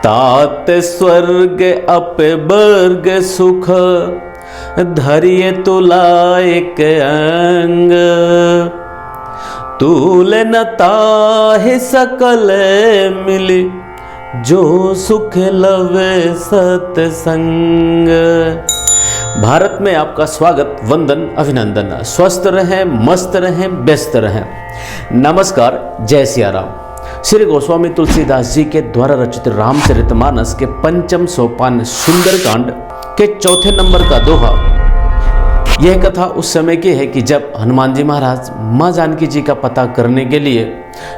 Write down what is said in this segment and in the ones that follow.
तात स्वर्ग अपवर्ग सुख, धैर्य तुला एक अंग। तूल न ताहि सकल मिली, जो सुख लवे सत्संग। भारत में आपका स्वागत, वंदन, अभिनंदन। स्वस्थ रहें, मस्त रहें, व्यस्त रहें। नमस्कार, जय सिया राम। श्री गोस्वामी तुलसीदास जी के द्वारा रचित रामचरितमानस के पंचम सोपान सुंदरकांड के चौथे नंबर का दोहा। यह कथा उस समय की है कि जब हनुमान जी महाराज मां जानकी जी का पता करने के लिए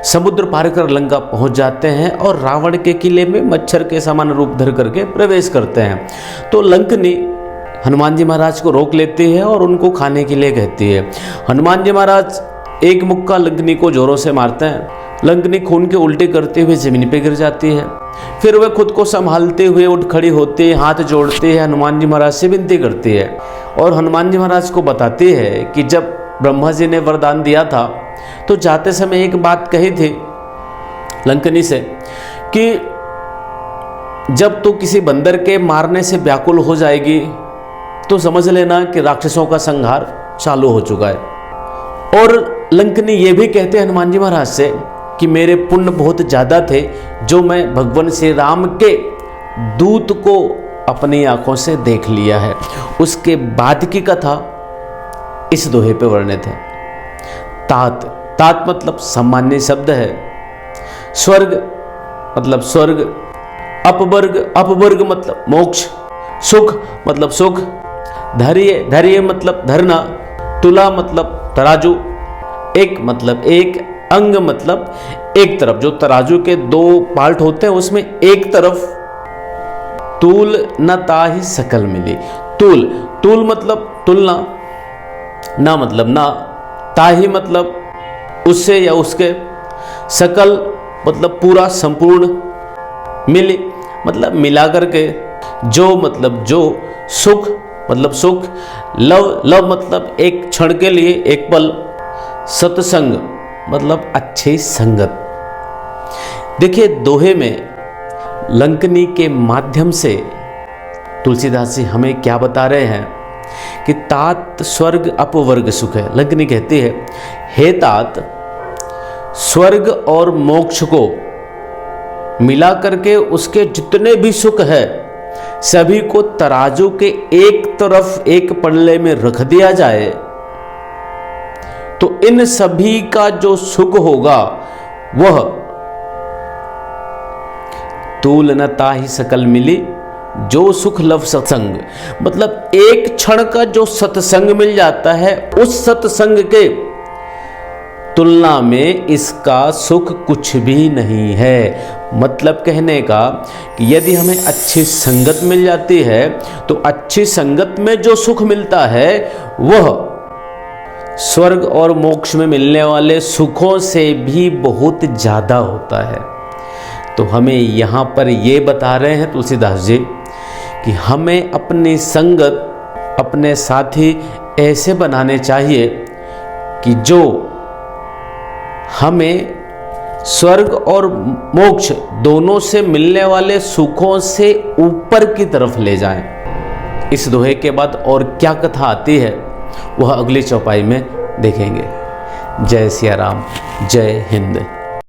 समुद्र पार कर लंका पहुंच जाते हैं और रावण के किले में मच्छर के समान रूप धर करके प्रवेश करते हैं। तो लंकनी हनुमान जी महाराज को रोक लेती है और उनको खाने के लिए कहती है। हनुमान जी महाराज एक मुक्का लंकनी को जोरों से मारते हैं। लंकनी खून के उल्टे करते हुए जमीन पे गिर जाती है। फिर वह खुद को संभालते हुए उठ खड़ी होती है, हाथ जोड़ते हैं, हनुमान जी महाराज से विनती करती है और हनुमान जी महाराज को बताती है कि जब ब्रह्मा जी ने वरदान दिया था तो जाते समय एक बात कही थी लंकनी से कि जब तू किसी बंदर के मारने से व्याकुल हो जाएगी तो समझ लेना कि राक्षसों का संहार चालू हो चुका है। और लंकनी ये भी कहते हैं हनुमान जी महाराज से कि मेरे पुण्य बहुत ज़्यादा थे जो मैं भगवान श्री राम के दूत को अपनी आंखों से देख लिया है। उसके बाद की कथा इस दोहे पे वर्णित है। तात, तात मतलब सामान्य शब्द है। स्वर्ग मतलब स्वर्ग, अपवर्ग, अपवर्ग मतलब मोक्ष, सुख मतलब सुख, धैर्य, धैर्य मतलब धरना, तुला मतलब तराजू, एक मतलब एक, अंग मतलब एक तरफ। जो तराजू के दो पार्ट होते हैं उसमें एक तरफ। तूल न ताहि सकल मिली, तूल, तूल मतलब तुलना, ना मतलब ना, ताहि मतलब उससे या उसके, सकल मतलब पूरा संपूर्ण, मिली मतलब मिला करके, जो मतलब जो, सुख मतलब सुख, लव, लव मतलब एक क्षण के लिए, एक पल, सत्संग मतलब अच्छी संगत। देखिए दोहे में लंकनी के माध्यम से तुलसीदास जी हमें क्या बता रहे हैं कि तात स्वर्ग अपवर्ग सुख है। लंकनी कहती है, हे तात, स्वर्ग और मोक्ष को मिला करके उसके जितने भी सुख है सभी को तराजू के एक तरफ एक पल्ले में रख दिया जाए तो इन सभी का जो सुख होगा वह तूल न ताहि सकल मिली, जो सुख लव सत्संग। मतलब एक क्षण का जो सत्संग मिल जाता है उस सत्संग के तुलना में इसका सुख कुछ भी नहीं है। मतलब कहने का कि यदि हमें अच्छी संगत मिल जाती है तो अच्छी संगत में जो सुख मिलता है वह स्वर्ग और मोक्ष में मिलने वाले सुखों से भी बहुत ज्यादा होता है। तो हमें यहाँ पर ये बता रहे हैं तुलसीदास जी कि हमें अपनी संगत, अपने साथी ऐसे बनाने चाहिए कि जो हमें स्वर्ग और मोक्ष दोनों से मिलने वाले सुखों से ऊपर की तरफ ले जाएं। इस दोहे के बाद और क्या कथा आती है वह अगली चौपाई में देखेंगे। जय सिया राम, जय हिंद।